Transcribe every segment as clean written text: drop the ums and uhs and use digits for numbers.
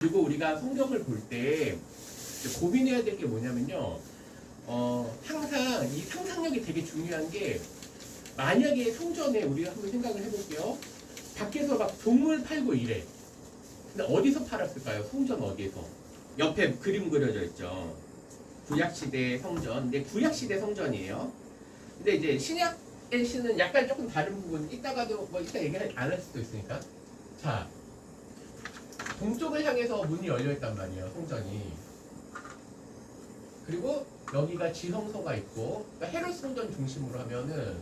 그리고 우리가 성경을 볼 때 고민해야 될 게 뭐냐면요. 항상 이 상상력이 되게 중요한 게, 만약에 성전에 우리가 한번 생각을 해볼게요. 밖에서 막 동물 팔고 이래. 근데 어디서 팔았을까요? 성전 어디에서? 옆에 그림 그려져 있죠. 구약시대 성전. 근데 구약시대 성전이에요. 근데 이제 신약의 시는 약간 조금 다른 부분, 이따가도 뭐 이따 얘기 안 할 수도 있으니까. 자, 동쪽을 향해서 문이 열려있단 말이에요, 성전이. 그리고 여기가 지성소가 있고, 그러니까 헤롯 성전 중심으로 하면은,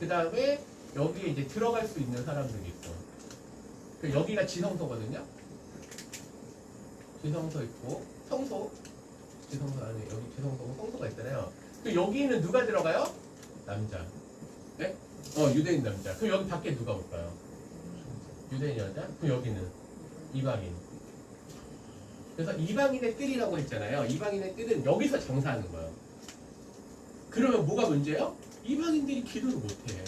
그 다음에 여기에 이제 들어갈 수 있는 사람들이 있어. 여기가 지성소거든요. 지성소 있고, 성소. 지성소 안에 여기 지성소고 성소가 있잖아요. 그 여기는 누가 들어가요? 남자. 네? 유대인 남자. 그럼 여기 밖에 누가 올까요? 유대인 여자? 그럼 여기는 이방인. 그래서 이방인의 뜰이라고 했잖아요. 이방인의 뜰은 여기서 장사하는 거예요. 그러면 뭐가 문제예요? 이방인들이 기도를 못해.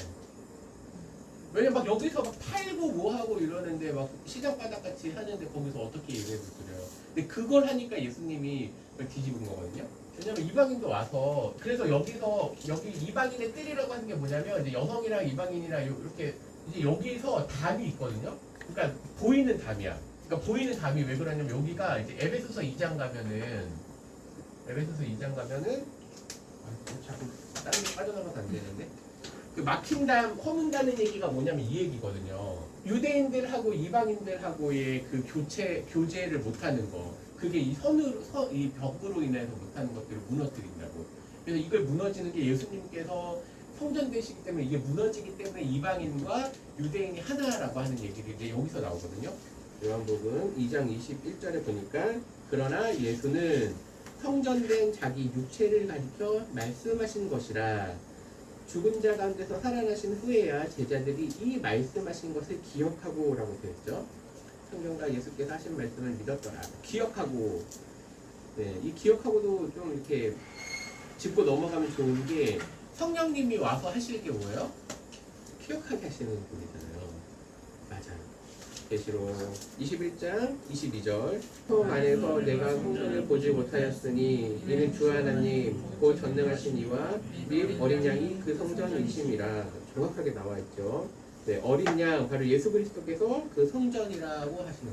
왜냐면 막 여기서 막 팔고 뭐하고 이러는데, 막 시장바닥 같이 하는데 거기서 어떻게 예배를 드려요? 근데 그걸 하니까 예수님이 뒤집은 거거든요. 왜냐면 이방인도 와서, 그래서 여기 이방인의 뜰이라고 하는 게 뭐냐면, 이제 여성이랑 이방인이랑 이렇게 이제 여기서 담이 있거든요. 그러니까 보이는 담이야. 그러니까 보이는 담이 왜 그러냐면, 여기가 이제 에베소서 2장 가면은 자꾸 다른 게 빠져나가서 안 되는데, 그 막힌 담, 허문다는 얘기가 뭐냐면 이 얘기거든요. 유대인들하고 이방인들하고의 그 교제를 못하는 거, 그게 이 이 벽으로 인해서 못하는 것들을 무너뜨린다고. 그래서 이걸 무너지는 게 예수님께서 성전 되시기 때문에, 이게 무너지기 때문에 이방인과 유대인이 하나라고 하는 얘기를 이제 여기서 나오거든요. 요한복음 2장 21절에 보니까, 그러나 예수는 성전된 자기 육체를 가리켜 말씀하신 것이라, 죽은 자 가운데서 살아나신 후에야 제자들이 이 말씀하신 것을 기억하고 라고 되어 있죠. 성경과 예수께서 하신 말씀을 믿었더라. 기억하고. 네, 이 기억하고도 좀 이렇게 짚고 넘어가면 좋은 게, 성령님이 와서 하실 게 뭐예요? 기억하게 하시는 분이잖아요. 맞아요. 계시록 21장 22절. 처음 안에서 내가 성전을 보지 못하였으니 이는 주 하나님 곧 전능하신 이와 및 어린 양이 그 성전이심이라. 정확하게 나와 있죠. 네, 어린 양 바로 예수 그리스도께서 그 성전이라고 하시는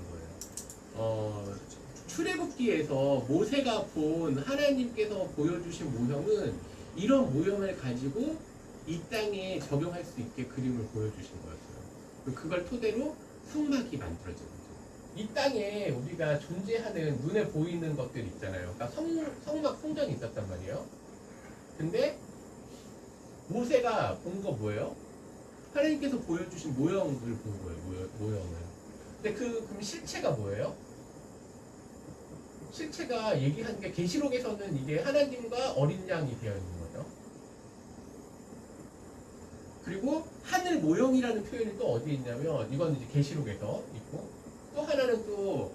거예요. 출애굽기에서 모세가 본 하나님께서 보여주신 모형은 이런 모형을 가지고 이 땅에 적용할 수 있게 그림을 보여주신 거였어요. 그걸 토대로 성막이 만들어진 거죠. 이 땅에 우리가 존재하는 눈에 보이는 것들 있잖아요. 그러니까 성막, 성전이 있었단 말이에요. 근데 모세가 본 거 뭐예요? 하나님께서 보여주신 모형을 본 거예요. 모형을. 근데 그럼 실체가 뭐예요? 실체가 얘기한 게, 계시록에서는 이게 하나님과 어린 양이 되어 있는 거죠. 그리고 하늘 모형이라는 표현이 또 어디에 있냐면, 이건 이제 계시록에서 있고, 또 하나는 또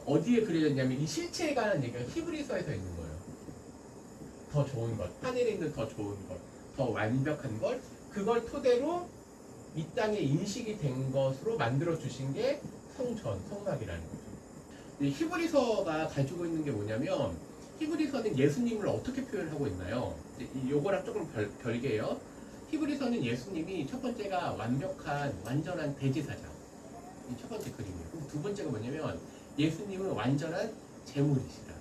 어디에 그려졌냐면, 이 실체에 관한 얘기가 히브리서에서 있는 거예요. 더 좋은 것, 하늘에 있는 더 좋은 것, 더 완벽한 것, 그걸 토대로 이 땅에 인식이 된 것으로 만들어 주신 게 성막이라는 거죠. 히브리서가 가지고 있는 게 뭐냐면, 히브리서는 예수님을 어떻게 표현하고 있나요? 요거랑 조금 별개예요. 히브리서는 예수님이 첫 번째가 완전한 대제사장. 이 첫 번째 그림이에요. 그럼 두 번째가 뭐냐면, 예수님은 완전한 제물이시다.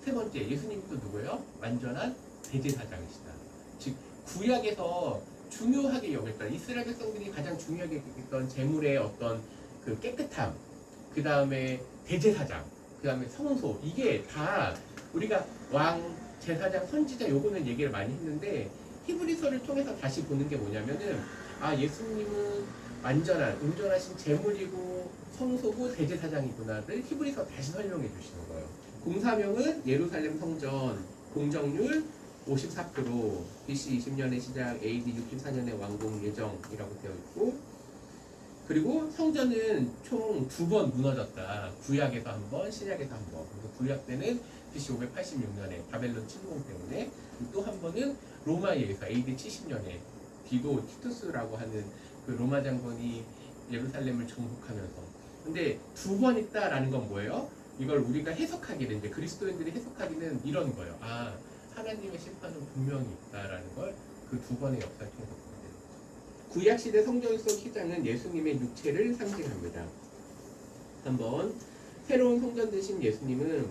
세 번째, 예수님이 또 누구예요? 완전한 대제사장이시다. 즉, 구약에서 중요하게 여겼던, 이스라엘 백성들이 가장 중요하게 여겼던 제물의 어떤 그 깨끗함, 그 다음에 대제사장, 그 다음에 성소, 이게 다 우리가 왕, 제사장, 선지자, 요거는 얘기를 많이 했는데, 히브리서를 통해서 다시 보는 게 뭐냐면은, 예수님은 완전한, 온전하신 제물이고 성소고 대제사장이구나를 히브리서 다시 설명해 주시는 거예요. 공사명은 예루살렘 성전, 공정률 54%, BC 20년의 시작, AD 64년의 완공 예정이라고 되어 있고, 그리고 성전은 총 2번 무너졌다. 구약에서 한 번, 신약에서 한 번. 그래서 구약 때는 BC 586년에 바벨론 침공 때문에, 또 한 번은 로마에 의해서 AD 70년에 디도 티투스라고 하는 그 로마 장군이 예루살렘을 정복하면서, 근데 두 번 있다라는 건 뭐예요? 이걸 우리가 해석하기는 이제 그리스도인들이 해석하기는 이런 거예요. 아, 하나님의 심판은 분명히 있다라는 걸 그 두 번의 역사를 통해서 보게 돼요. 구약 시대 성경 속 휘장은 예수님의 육체를 상징합니다. 한번 새로운 성전 되신 예수님은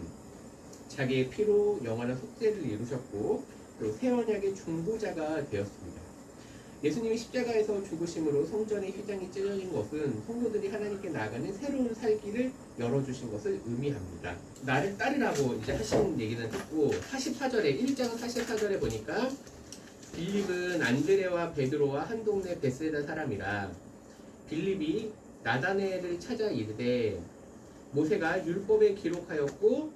자기의 피로 영원한 속죄를 이루셨고 또 새 언약의 중보자가 되었습니다. 예수님이 십자가에서 죽으심으로 성전의 휘장이 찢어진 것은 성도들이 하나님께 나아가는 새로운 살기를 열어주신 것을 의미합니다. 나를 따르라고 이제 하시는 얘기는 했고 44절에 1장 44절에 보니까 빌립은 안드레와 베드로와 한 동네 베세다 사람이라 빌립이 나다네엘을 찾아 이르되 모세가 율법에 기록하였고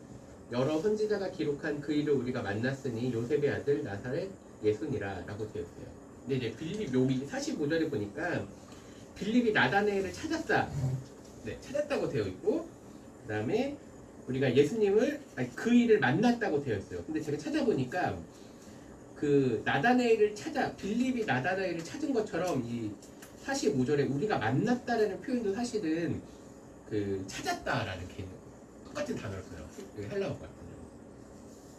여러 선지자가 기록한 그 일을 우리가 만났으니 요셉의 아들 나사렛 예수니라 라고 되어 있어요. 근데 이제 빌립 여기 45절에 보니까 빌립이 나다네엘을 찾았다. 네, 찾았다고 되어 있고 그 다음에 우리가 예수님을 그 일을 만났다고 되어 있어요. 근데 제가 찾아보니까 그 나다네엘을 찾아 빌립이 나다네엘을 찾은 것처럼 이 45절에 우리가 만났다라는 표현도 사실은 그 찾았다라는 개념 똑같은 단어를 써요. 헬라어 같거든요.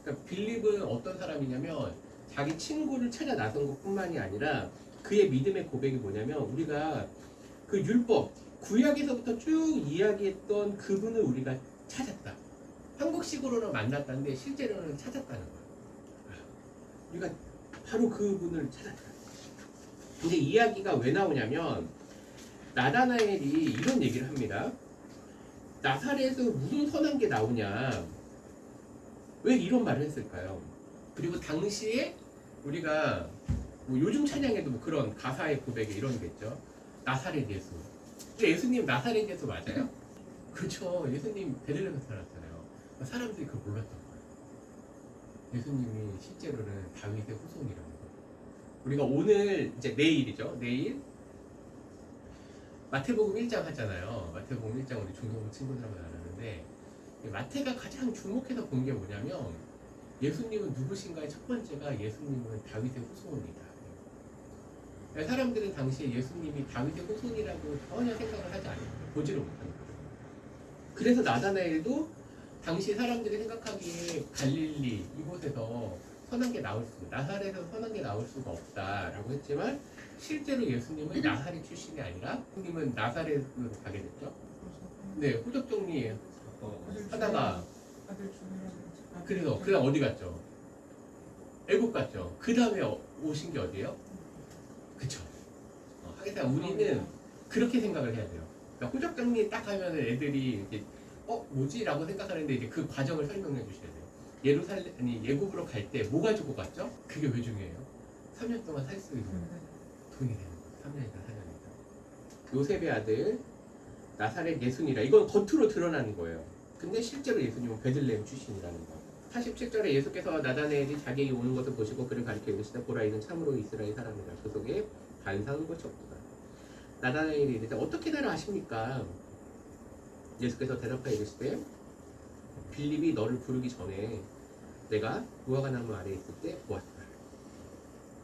그러니까 빌립은 어떤 사람이냐면 자기 친구를 찾아 나선 것뿐만이 아니라 그의 믿음의 고백이 뭐냐면 우리가 그 율법 구약에서부터 쭉 이야기했던 그분을 우리가 찾았다. 한국식으로는 만났다는데 실제로는 찾았다는 거예요. 우리가 바로 그분을 찾았다. 근데 이야기가 왜 나오냐면 나다나엘이 이런 얘기를 합니다. 나사렛에서 무슨 선한 게 나오냐? 왜 이런 말을 했을까요? 그리고 당시에 우리가 뭐 요즘 찬양에도 뭐 그런 가사의 고백에 이런 게 있죠. 나사렛 예수. 근데 예수님 나사렛 예수 맞아요? 그렇죠. 예수님 베들레헴에서 살았잖아요. 사람들이 그걸 몰랐던 거예요. 예수님이 실제로는 다윗의 후손이라는 거예요. 우리가 오늘 이제 내일이죠. 내일 마태복음 1장 하잖아요. 마태복음 1장 우리 중동부 친구들하고 나눴는데 마태가 가장 주목해서 본 게 뭐냐면 예수님은 누구신가의 첫 번째가 예수님은 다윗의 후손이다. 사람들은 당시에 예수님이 다윗의 후손이라고 전혀 생각을 하지 않았어요. 보지를 못하는 거예요. 그래서 나다나엘도 당시 사람들이 생각하기에 갈릴리 이곳에서 선한 게 나올 수, 나사렛에서 선한 게 나올 수가 없다라고 했지만 실제로 예수님은 나사렛 출신이 아니라 예수님은 나사렛으로 가게 됐죠. 네, 호적 정리 하다가 그래서 그다음 어디 갔죠? 애국 갔죠. 그 다음에 오신 게 어디예요? 그쵸. 하겠다. 우리는 그렇게 생각을 해야 돼요. 그러니까 호적 정리 딱 하면 애들이 이제 뭐지? 라고 생각하는데 이제 그 과정을 설명해 주셔야 돼요. 예굽으로 갈 때 뭐 가지고 갔죠? 그게 왜 중요해요? 3년 동안 살 수 있는 돈이 되는 거예요. 3년이나 4년이나. 요셉의 아들 나사렛 예수니라. 이건 겉으로 드러나는 거예요. 근데 실제로 예수님은 베들레헴 출신이라는 거. 47절에 예수께서 나다나엘이 자기에게 오는 것을 보시고 그를 가리켜 이르시되 보라 이는 참으로 이스라엘 사람이라. 그 속에 반사한 것이 없도다. 나다나엘이 이르되 어떻게 나를 아십니까? 예수께서 대답하여 이르시되 빌립이 너를 부르기 전에 내가 무화과 나무 아래에 있을 때 보았다.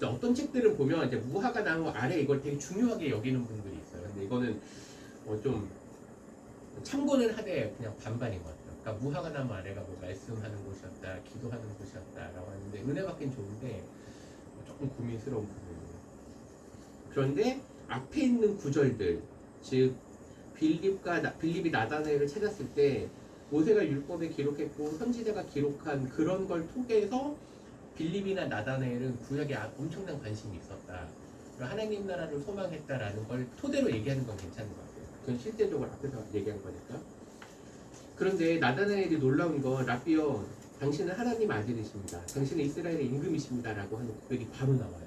어떤 책들은 보면 이제 무화과 나무 아래 이걸 되게 중요하게 여기는 분들이 있어요. 근데 이거는 좀 참고는 하되 그냥 반반인 것 같아요. 그러니까 무화과 나무 아래가 뭐 말씀하는 곳이었다, 기도하는 곳이었다라고 하는데 은혜 받긴 좋은데 조금 고민스러운 부분이에요. 그런데 앞에 있는 구절들, 즉 빌립이 나다나엘을 찾았을 때 모세가 율법에 기록했고 선지자가 기록한 그런 걸 통해서 빌립이나 나다나엘은 구약에 엄청난 관심이 있었다. 하나님 나라를 소망했다라는 걸 토대로 얘기하는 건 괜찮은 것 같아요. 그건 실제적으로 앞에서 얘기한 거니까. 그런데 나다나엘이 놀라운 건 라비여 당신은 하나님 아들이십니다. 당신은 이스라엘의 임금이십니다. 라고 하는 고백이 바로 나와요.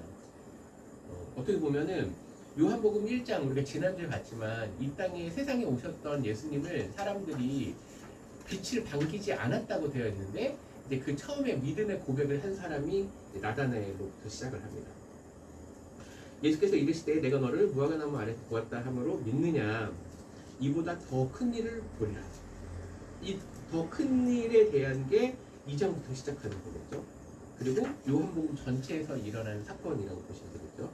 어떻게 보면은 요한복음 1장 우리가 지난주에 봤지만 이 땅에 세상에 오셨던 예수님을 사람들이 빛을 반기지 않았다고 되어 있는데 이제 그 처음에 믿음의 고백을 한 사람이 나다나엘로부터 시작을 합니다. 예수께서 이르시되 내가 너를 무화과 나무 아래서 보았다 하므로 믿느냐? 이보다 더 큰 일을 보리라. 이 더 큰 일에 대한 게 2장부터 시작하는 거겠죠. 그리고 요한복음 전체에서 일어나는 사건이라고 보시면 되겠죠.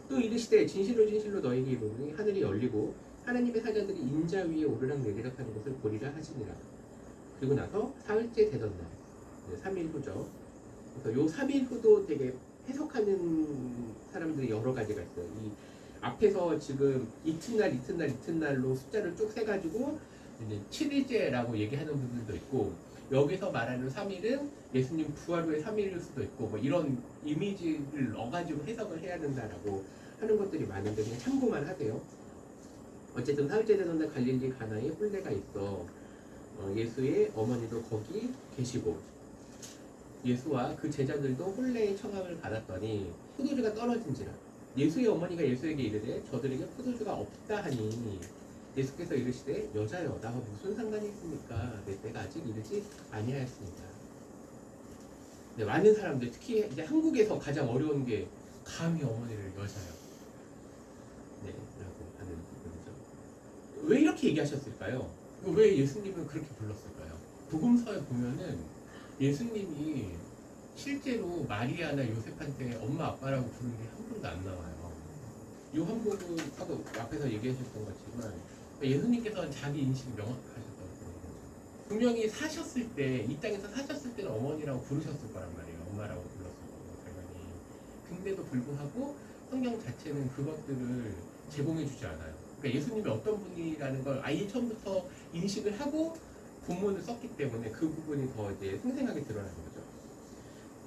또 이르시되 진실로 진실로 너희에게 이르노니 하늘이 열리고 하나님의 사자들이 인자 위에 오르락 내리락 하는 것을 보리라 하시니라. 그리고 나서 사흘째 되던 날, 3일 후죠. 그래서 요 3일 후도 되게 해석하는 사람들이 여러 가지가 있어요. 이 앞에서 지금 이튿날로 숫자를 쭉 세가지고 이제 7일째라고 얘기하는 분들도 있고, 여기서 말하는 3일은 예수님 부활 후의 3일일 수도 있고, 뭐 이런 이미지를 넣어가지고 해석을 해야 된다라고 하는 것들이 많은데 그냥 참고만 하세요. 어쨌든 사흘째 되던 날 갈릴리 가나에 혼례가 있어 예수의 어머니도 거기 계시고 예수와 그 제자들도 혼례의 청함을 받았더니 포도주가 떨어진지라. 예수의 어머니가 예수에게 이르되 저들에게 포도주가 없다 하니 예수께서 이르시되 여자여 나와 무슨 상관이 있습니까? 내 때가 아직 이르지 아니하였습니다. 네, 많은 사람들 특히 이제 한국에서 가장 어려운 게 감히 어머니를 여자여 네, 라고 하는 부분이죠. 왜 이렇게 얘기하셨을까요? 왜 예수님은 그렇게 불렀을까요? 복음서에 보면은 예수님이 실제로 마리아나 요셉한테 엄마 아빠라고 부르는 게 한 번도 안 나와요. 요한복음 아까 앞에서 얘기하셨던 것지만 예수님께서는 자기 인식이 명확하셨다고 그러는 거죠. 분명히 사셨을 때, 이 땅에서 사셨을 때는 어머니라고 부르셨을 거란 말이에요. 엄마라고 불렀을 거고 당연히. 근데도 불구하고 성경 자체는 그것들을 제공해주지 않아요. 그러니까 예수님이 어떤 분이라는 걸 아예 처음부터 인식을 하고 본문을 썼기 때문에 그 부분이 더 이제 생생하게 드러나는 거죠.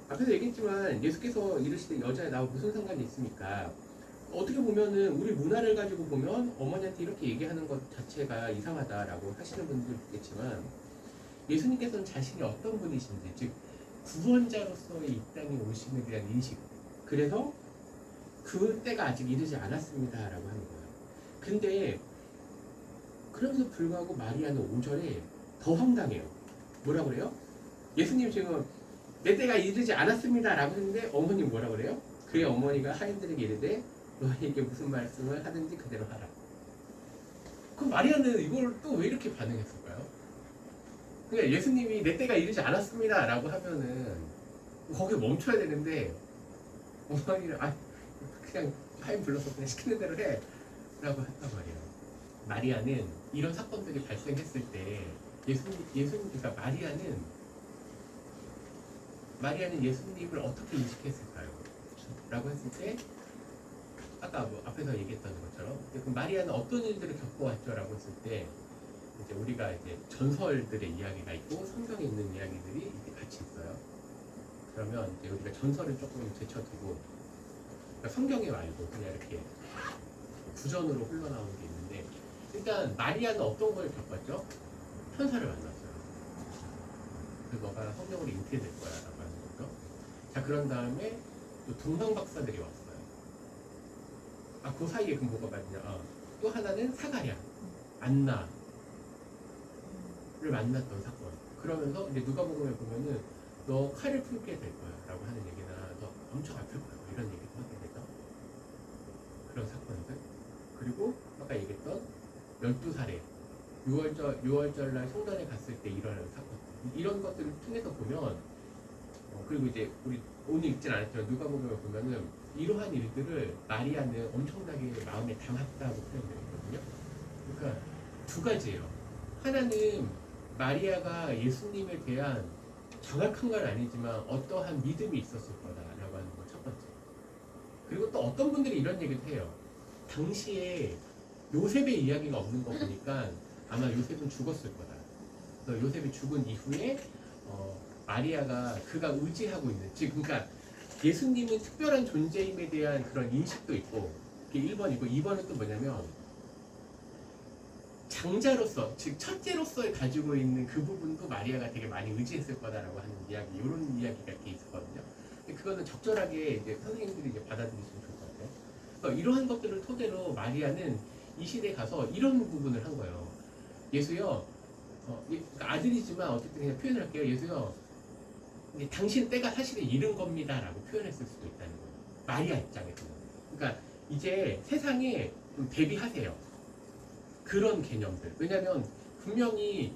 앞에서 얘기했지만 예수께서 이르시되 여자에 나와 무슨 상관이 있습니까? 어떻게 보면은 우리 문화를 가지고 보면 어머니한테 이렇게 얘기하는 것 자체가 이상하다라고 하시는 분들도 있겠지만 예수님께서는 자신이 어떤 분이신지, 즉 구원자로서의 이 땅에 오심에 대한 인식, 그래서 그 때가 아직 이르지 않았습니다라고 하는 거예요. 근데 그럼에도 불구하고 마리아는 5절에 더 황당해요. 뭐라고 그래요? 예수님 지금 내 때가 이르지 않았습니다라고 했는데 어머님 뭐라 그래요? 그의 어머니가 하인들에게 이르되 너에게 무슨 말씀을 하든지 그대로 하라. 그럼 마리아는 이걸 또 왜 이렇게 반응했을까요? 그냥 예수님이 내 때가 이르지 않았습니다라고 하면은 거기에 멈춰야 되는데 어머니는 그냥 하인 불러서 그냥 시키는 대로 해 라고 했단 말이에요. 마리아는 이런 사건들이 발생했을 때 그러니까 마리아는 예수님을 어떻게 인식했을까요? 라고 했을 때 아까 뭐 앞에서 얘기했던 것처럼 그럼 마리아는 어떤 일들을 겪어왔죠? 라고 했을 때 이제 우리가 이제 전설들의 이야기가 있고 성경에 있는 이야기들이 이렇게 같이 있어요. 그러면 이제 우리가 전설을 조금 제쳐두고 그러니까 성경에 말고 그냥 이렇게 구전으로 흘러나오는 게 있는데 일단 마리아는 어떤 걸 겪었죠? 천사를 만났어요. 그래서 너가 성령으로 잉태될 거야 라고 하는 거죠. 자, 그런 다음에 또 동방박사들이 왔어요. 그 사이에 그 뭐가 맞냐? 또 하나는 사가랴, 안나를 만났던 사건. 그러면서 이제 누가복음에 보면은 너 칼을 품게 될 거야 라고 하는 얘기나 너 엄청 아플 거야 이런 얘기도 하게 되죠. 그런 사건들. 그리고 아까 얘기했던 12살에 6월절날 성전에 갔을 때 일어나는 사건. 이런 것들을 통해서 보면 그리고 이제 우리 오늘 읽진 않았지만 누가복음에 보면은 이러한 일들을 마리아는 엄청나게 마음에 담았다고 표현되어 있거든요. 그러니까 두 가지예요. 하나는 마리아가 예수님에 대한 정확한 건 아니지만 어떠한 믿음이 있었을 거다라고 하는 거 첫 번째. 그리고 또 어떤 분들이 이런 얘기도 해요. 당시에 요셉의 이야기가 없는 거 보니까 아마 요셉은 죽었을 거다. 그래서 요셉이 죽은 이후에 마리아가 그가 의지하고 있는 그러니까 예수님은 특별한 존재임에 대한 그런 인식도 있고 그게 1번이고 2번은 또 뭐냐면 장자로서 즉 첫째로서 가지고 있는 그 부분도 마리아가 되게 많이 의지했을 거다라고 하는 이야기 이런 이야기가 이렇게 있었거든요. 근데 그거는 적절하게 이제 선생님들이 이제 받아들이시면 좋을 것 같아요. 그러니까 이러한 것들을 토대로 마리아는 이 시대에 가서 이런 부분을 한 거예요. 예수여, 그러니까 아들이지만 어쨌든 그냥 표현을 할게요. 예수여, 당신 때가 사실은 이른 겁니다라고 표현했을 수도 있다는 거예요. 마리아 입장에서는. 그러니까 이제 세상에 좀 대비하세요. 그런 개념들. 왜냐하면 분명히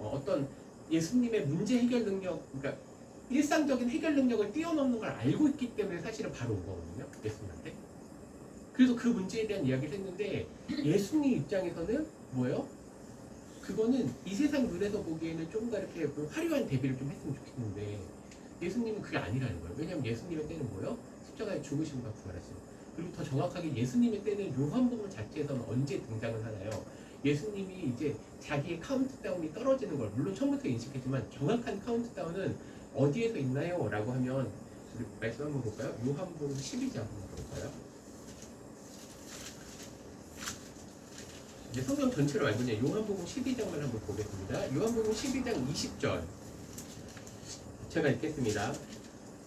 어떤 예수님의 문제 해결 능력, 그러니까 일상적인 해결 능력을 뛰어넘는 걸 알고 있기 때문에 사실은 바로 온 거거든요. 예수님한테. 그래서 그 문제에 대한 이야기를 했는데 예수님 입장에서는 뭐예요? 그거는 이 세상 눈에서 보기에는 조금 더 이렇게 뭐 화려한 대비를 좀 했으면 좋겠는데 예수님은 그게 아니라는 거예요. 왜냐하면 예수님의 때는 뭐예요? 십자가에 죽으심과 부활하심. 그리고 더 정확하게 예수님의 때는 요한복음 자체에서는 언제 등장을 하나요? 예수님이 이제 자기의 카운트다운이 떨어지는 걸 물론 처음부터 인식했지만 정확한 카운트다운은 어디에서 있나요? 라고 하면 우리 말씀 한번 볼까요? 요한복음 12장 한번 볼까요? 이제 성경 전체로 알고 있는 요한복음 12장만 한번 보겠습니다. 요한복음 12장 20절 제가 읽겠습니다.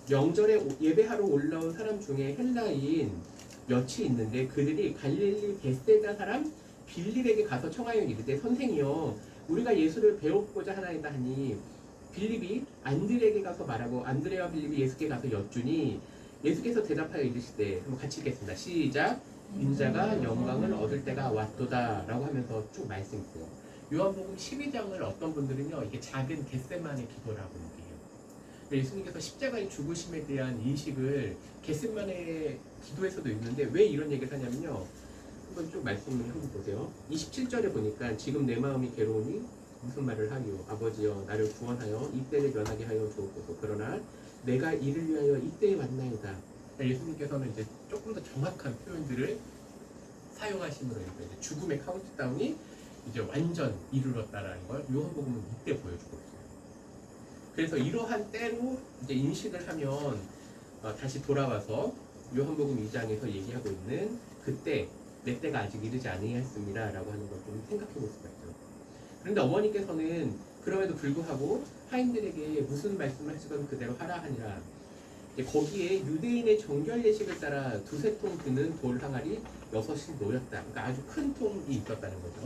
명절에 예배하러 올라온 사람 중에 헬라인 몇이 있는데 그들이 갈릴리 벳세다 사람 빌립에게 가서 청하여 이르되 선생이여 우리가 예수를 배우고자 하나이다 하니 빌립이 안드레에게 가서 말하고 안드레와 빌립이 예수께 가서 여쭈니 예수께서 대답하여 이르시되 한번 같이 읽겠습니다. 시작. 인자가 영광을 얻을 때가 왔도다 라고 하면서 쭉 말씀했어요. 요한복음 12장을 어떤 분들은요 이게 작은 겟세마네 기도라고 얘기해요. 예수님께서 십자가의 죽으심에 대한 인식을 겟세마네 기도에서도 있는데 왜 이런 얘기를 하냐면요. 한번 쭉 말씀을 한번 보세요. 27절에 보니까 지금 내 마음이 괴로우니 무슨 말을 하리요. 아버지여 나를 구원하여 이때를 면하게 하여 주옵소서. 그러나 내가 이를 위하여 이때에 왔나이다. 예수님께서는 이제 조금 더 정확한 표현들을 사용하심으로 이제 죽음의 카운트다운이 이제 완전 이르렀다라는 걸 요한복음은 이때 보여주고 있어요. 그래서 이러한 때로 이제 인식을 하면 다시 돌아와서 요한복음 2장에서 얘기하고 있는 그때 내 때가 아직 이르지 아니하였습니다 라고 하는 걸 좀 생각해 볼 수가 있죠. 그런데 어머니께서는 그럼에도 불구하고 하인들에게 무슨 말씀을 하시건 그대로 하라 하니라. 거기에 유대인의 정결 예식을 따라 두세 통 드는 돌 항아리 6이 놓였다. 그러니까 아주 큰 통이 있었다는 거죠.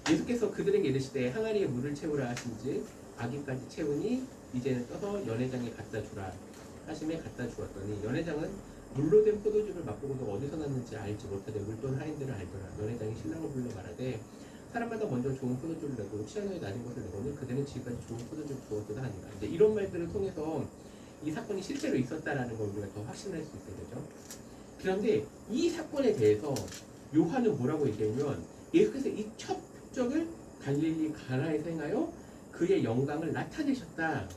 예수께서 그들에게 이르시되 항아리에 물을 채우라 하신즉 아기까지 채우니 이제는 떠서 연회장에 갖다 주라 하심에 갖다 주었더니 연회장은 물로 된 포도주를 맛보고도 어디서 났는지 알지 못하되 물돈 하인들을 알더라. 연회장이 신랑을 불러 말하되 사람마다 먼저 좋은 포도주를 내고 취한 후에 낮은 것을 내고는 그대는 지금까지 좋은 포도주를 부었도다 하니라. 이제 이런 말들을 통해서 이 사건이 실제로 있었다라는 걸 우리가 더 확신할 수 있게 되죠. 그런데 이 사건에 대해서 요한은 뭐라고 얘기하면 예수께서 이 첫 표적을 갈릴리 가나에서 행하여 그의 영광을 나타내셨다.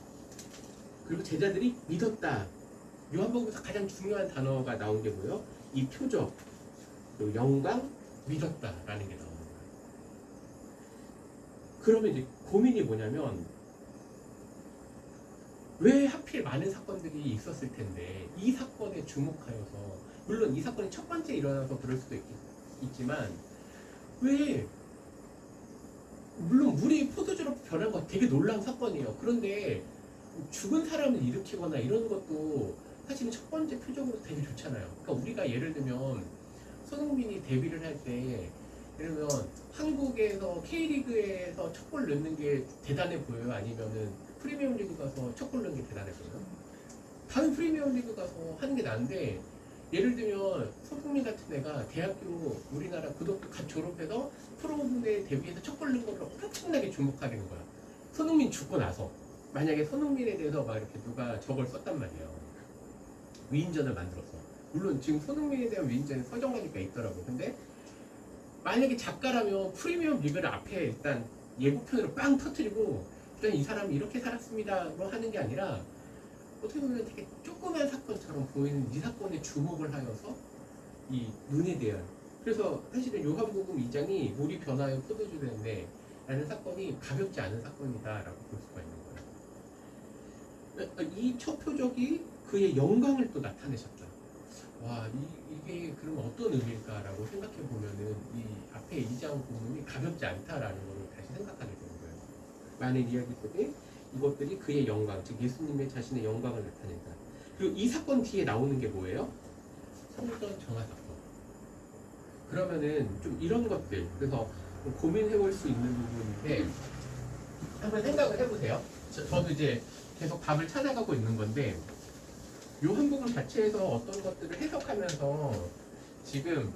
그리고 제자들이 믿었다. 요한복음에서 가장 중요한 단어가 나온 게 뭐예요? 이 표적, 그리고 영광, 믿었다라는 게 나오는 거예요. 그러면 이제 고민이 뭐냐면 왜 하필 많은 사건들이 있었을 텐데 이 사건에 주목하여서 물론 이 사건이 첫 번째 일어나서 그럴 수도 있지만 왜 물론 물이 포도주로 변한 거 되게 놀라운 사건이에요. 그런데 죽은 사람을 일으키거나 이런 것도 사실은 첫 번째 표적으로 되게 좋잖아요. 그러니까 우리가 예를 들면 손흥민이 데뷔를 할 때 예를 들면 한국에서 K리그에서 첫 골 넣는 게 대단해 보여요? 아니면은 프리미엄 리그 가서 첫 골 넣는 게 대단해 보여요? 다른 프리미엄 리그 가서 하는 게 나은데 예를 들면 손흥민 같은 애가 대학교 우리나라 고등학교 갓 졸업해서 프로 무대에 데뷔해서 첫 골 넣은 거를 엄청나게 주목하는 거야. 손흥민 죽고 나서 만약에 손흥민에 대해서 막 이렇게 누가 저걸 썼단 말이에요. 위인전을 만들었어. 물론 지금 손흥민에 대한 위인전이 서정가니까 있더라고. 근데 만약에 작가라면 프리미엄 리그를 앞에 일단 예고편으로 빵 터뜨리고 일단 이 사람이 이렇게 살았습니다로 하는 게 아니라 어떻게 보면 되게 조그만 사건처럼 보이는 이 사건에 주목을 하여서 이 눈에 대한 그래서 사실은 요한복음 2장이 물이 변하여 포도주 되는데 라는 사건이 가볍지 않은 사건이다라고 볼 수가 있는 거예요. 이 첫 표적이 그의 영광을 또 나타내셨다. 와, 이게 그러면 어떤 의미일까라고 생각해 보면은 이 앞에 2장 복음이 가볍지 않다라는 걸 다시 생각하게 되는 거예요. 많은 이야기 속에 이것들이 그의 영광, 즉 예수님의 자신의 영광을 나타낸다. 그리고 이 사건 뒤에 나오는 게 뭐예요? 성전 정화 사건. 그러면은 좀 이런 것들, 그래서 고민해볼 수 있는 부분인데 한번 생각을 해보세요. 저도 이제 계속 답을 찾아가고 있는 건데 요한복음 자체에서 어떤 것들을 해석하면서 지금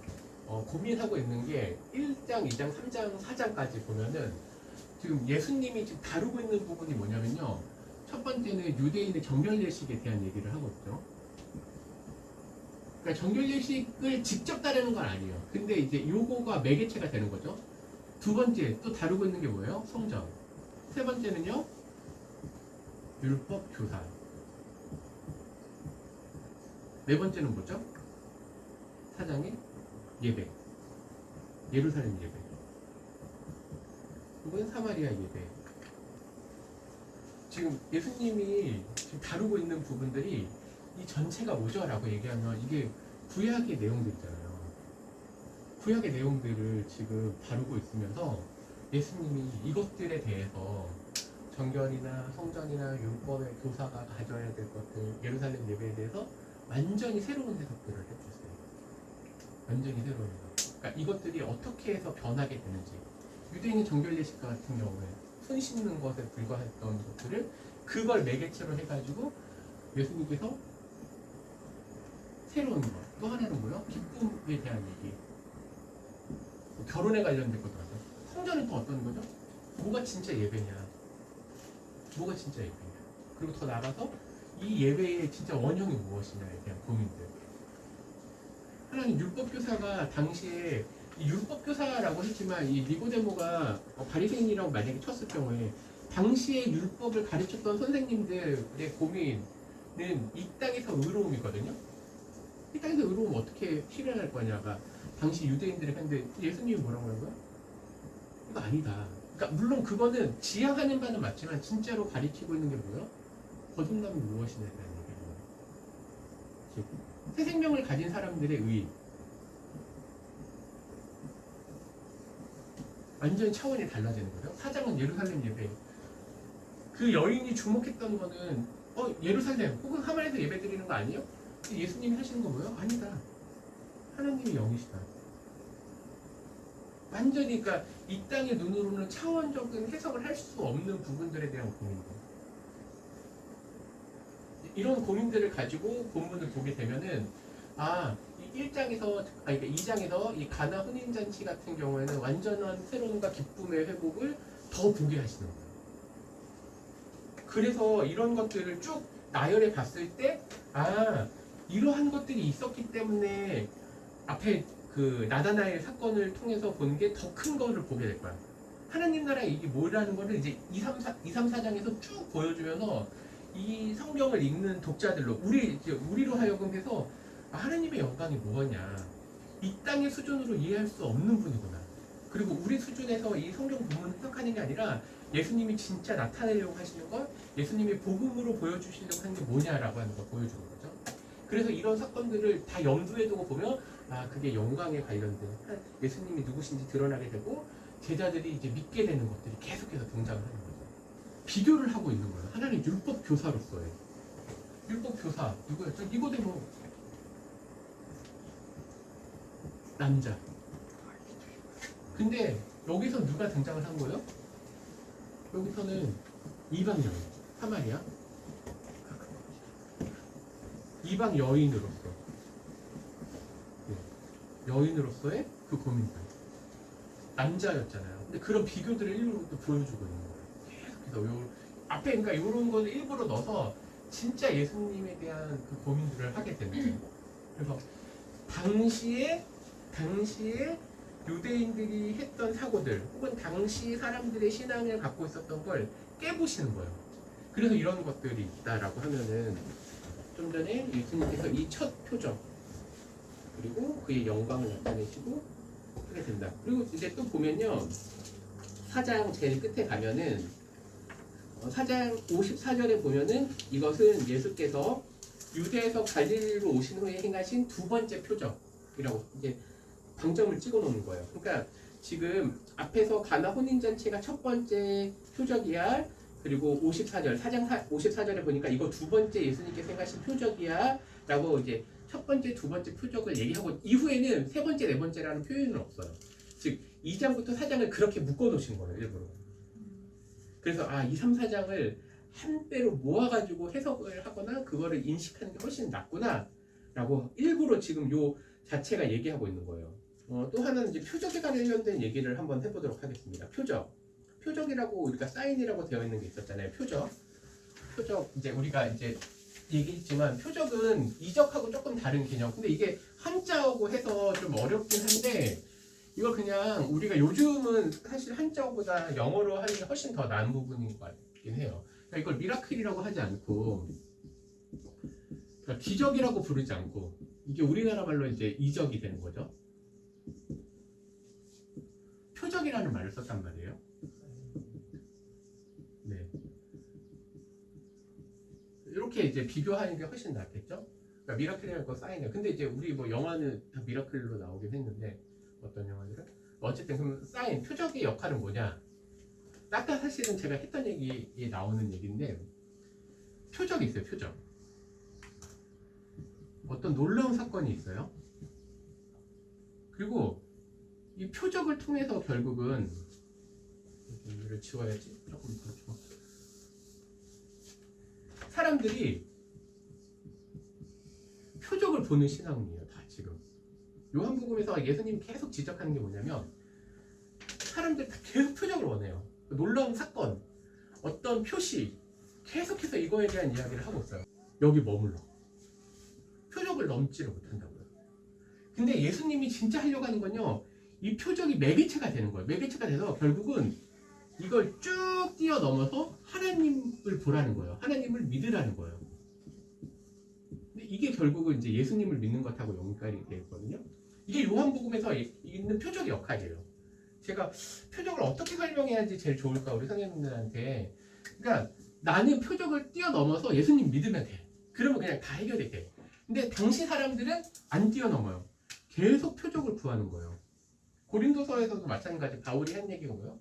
고민하고 있는 게 1장, 2장, 3장, 4장까지 보면은 지금 예수님이 지금 다루고 있는 부분이 뭐냐면요. 첫 번째는 유대인의 정결 예식에 대한 얘기를 하고 있죠. 그러니까 정결례식을 직접 따르는 건 아니에요. 근데 이제 요거가 매개체가 되는 거죠. 두 번째 또 다루고 있는 게 뭐예요? 성전. 세 번째는요, 율법 교사. 네 번째는 뭐죠? 사장의 예배. 예루살렘 예배. 이건 사마리아 예배. 지금 예수님이 지금 다루고 있는 부분들이 이 전체가 뭐죠? 라고 얘기하면 이게 구약의 내용들이잖아요. 구약의 내용들을 지금 다루고 있으면서 예수님이 이것들에 대해서 정결이나 성전이나 율법의 교사가 가져야 될 것들, 예루살렘 예배에 대해서 완전히 새로운 해석들을 해주세요. 완전히 새로운 해석. 그러니까 이것들이 어떻게 해서 변하게 되는지, 유대인의 정결예식 같은 경우에 손 씻는 것에 불과했던 것들을 그걸 매개체로 해가지고 예수님께서 새로운 것, 또 하나는 뭐요? 기쁨에 대한 얘기. 결혼에 관련된 것도 같아요. 성전은 또 어떤 거죠? 뭐가 진짜 예배냐? 뭐가 진짜 예배냐? 그리고 더 나아가서 이 예배의 진짜 원형이 무엇이냐에 대한 고민들. 하나님 율법교사가 당시에 이 율법교사라고 했지만 이 니고데모가 바리새인이라고 만약에 쳤을 경우에 당시에 율법을 가르쳤던 선생님들의 고민은 이 땅에서 의로움이거든요. 이 땅에서 의로움 어떻게 실현할 거냐가 당시 유대인들의 근데 예수님이 뭐라고 하는 거야? 이거 아니다. 그러니까 물론 그거는 지향하는 바는 맞지만 진짜로 가르치고 있는 게 뭐예요? 거듭남이 무엇이냐에 대한 얘기예요. 새 생명을 가진 사람들의 의. 완전히 차원이 달라지는 거예요. 사장은 예루살렘 예배. 그 여인이 주목했던 거는 예루살렘 혹은 하만에서 예배 드리는 거 아니에요? 예수님이 하시는 거 뭐예요? 아니다. 하나님이 영이시다. 완전히 그러니까 이 땅의 눈으로는 차원적인 해석을 할 수 없는 부분들에 대한 고민들. 이런 고민들을 가지고 본문을 보게 되면은 이 1장에서 그러니까 2장에서 이 가나 혼인 잔치 같은 경우에는 완전한 새로움과 기쁨의 회복을 더 보게 하시는 거예요. 그래서 이런 것들을 쭉 나열해 봤을 때 이러한 것들이 있었기 때문에 앞에 그 나다나엘 사건을 통해서 보는 게 더 큰 거를 보게 될 거야. 하나님 나라 이게 뭐라는 거를 이제 2, 3, 4장에서 쭉 보여주면서 이 성경을 읽는 독자들로 우리로 하여금 해서 하나님의 영광이 뭐냐, 이 땅의 수준으로 이해할 수 없는 분이구나. 그리고 우리 수준에서 이 성경 본문을 해석하는 게 아니라 예수님이 진짜 나타내려고 하시는 것, 예수님이 복음으로 보여주시려고 하는 게 뭐냐라고 하는 걸 보여주는 거죠. 그래서 이런 사건들을 다 염두에 두고 보면 그게 영광에 관련된 예수님이 누구신지 드러나게 되고 제자들이 이제 믿게 되는 것들이 계속해서 등장을 하는 거죠. 비교를 하고 있는 거예요. 하나님 율법 교사로서의 율법 교사 누구였죠? 니고데모 남자. 근데 여기서 누가 등장을 한 거예요? 여기서는 이방 여인, 사마리아 이방 여인으로서 여인으로서의 그 고민들. 남자였잖아요. 근데 그런 비교들을 일부러 또 보여주고 있는 거예요. 계속해서 앞에 그러니까 이런 거를 일부러 넣어서 진짜 예수님에 대한 그 고민들을 하게 되는 거예요. 그래서 당시에 유대인들이 했던 사고들 혹은 당시 사람들의 신앙을 갖고 있었던 걸 깨부시는 거예요. 그래서 이런 것들이 있다라고 하면은 좀 전에 예수님께서 이 첫 표적 그리고 그의 영광을 나타내시고 하게 된다. 그리고 이제 또 보면요, 4장 제일 끝에 가면은 4장 54절에 보면은 이것은 예수께서 유대에서 갈릴리로 오신 후에 행하신 두 번째 표적이라고 이제 방점을 찍어 놓는 거예요. 그러니까 지금 앞에서 가나 혼인잔치가 첫 번째 표적이야. 그리고 54절, 4장 54절에 보니까 이거 두 번째 예수님께서 행하신 표적이야 라고 이제 첫 번째, 두 번째 표적을 얘기하고 이후에는 세 번째, 네 번째라는 표현은 없어요. 즉 2장부터 4장을 그렇게 묶어 놓으신 거예요, 일부러. 그래서 2, 3, 4장을 한 배로 모아가지고 해석을 하거나 그거를 인식하는 게 훨씬 낫구나 라고 일부러 지금 요 자체가 얘기하고 있는 거예요. 또 하나는 이제 표적에 관련된 얘기를 한번 해보도록 하겠습니다. 표적이라고 우리가 사인이라고 되어 있는 게 있었잖아요. 표적 이제 우리가 이제 얘기했지만 표적은 이적하고 조금 다른 개념. 근데 이게 한자어고 해서 좀 어렵긴 한데 이거 그냥 우리가 요즘은 사실 한자어보다 영어로 하는 게 훨씬 더 나은 부분인 것 같긴 해요. 그러니까 이걸 미라클이라고 하지 않고 그러니까 기적이라고 부르지 않고 이게 우리나라 말로 이제 이적이 되는 거죠. 표적이라는 말을 썼단 말이에요. 네. 이렇게 이제 비교하는 게 훨씬 낫겠죠? 그러니까 미라클이라는 거 사인이에요. 근데 이제 우리 뭐 영화는 다 미라클로 나오긴 했는데 어떤 영화들은 어쨌든 그럼 사인 표적의 역할은 뭐냐? 아까 사실은 제가 했던 얘기에 나오는 얘기인데 표적이 있어요. 표적. 어떤 놀라운 사건이 있어요. 그리고 이 표적을 통해서 결국은 이를 지워야지. 조금 더 지워. 사람들이 표적을 보는 신앙이에요. 다 지금 요한복음에서 예수님 계속 지적하는 게 뭐냐면 사람들 다 계속 표적을 원해요. 놀라운 사건, 어떤 표시 계속해서 이거에 대한 이야기를 하고 있어요. 여기 머물러. 표적을 넘지를 못한다고요. 근데 예수님이 진짜 하려고 하는 건요. 이 표적이 매개체가 되는 거예요. 매개체가 돼서 결국은 이걸 쭉 뛰어넘어서 하나님을 보라는 거예요. 하나님을 믿으라는 거예요. 근데 이게 결국은 이제 예수님을 믿는 것하고 연결이 되어 있거든요. 이게 요한복음에서 있는 표적의 역할이에요. 제가 표적을 어떻게 설명해야지 제일 좋을까 우리 선생님들한테. 그러니까 나는 표적을 뛰어넘어서 예수님 믿으면 돼. 그러면 그냥 다 해결이 돼. 근데 당시 사람들은 안 뛰어넘어요. 계속 표적을 구하는 거예요. 고린도서에서도 마찬가지. 바울이 한 얘기가 뭐예요?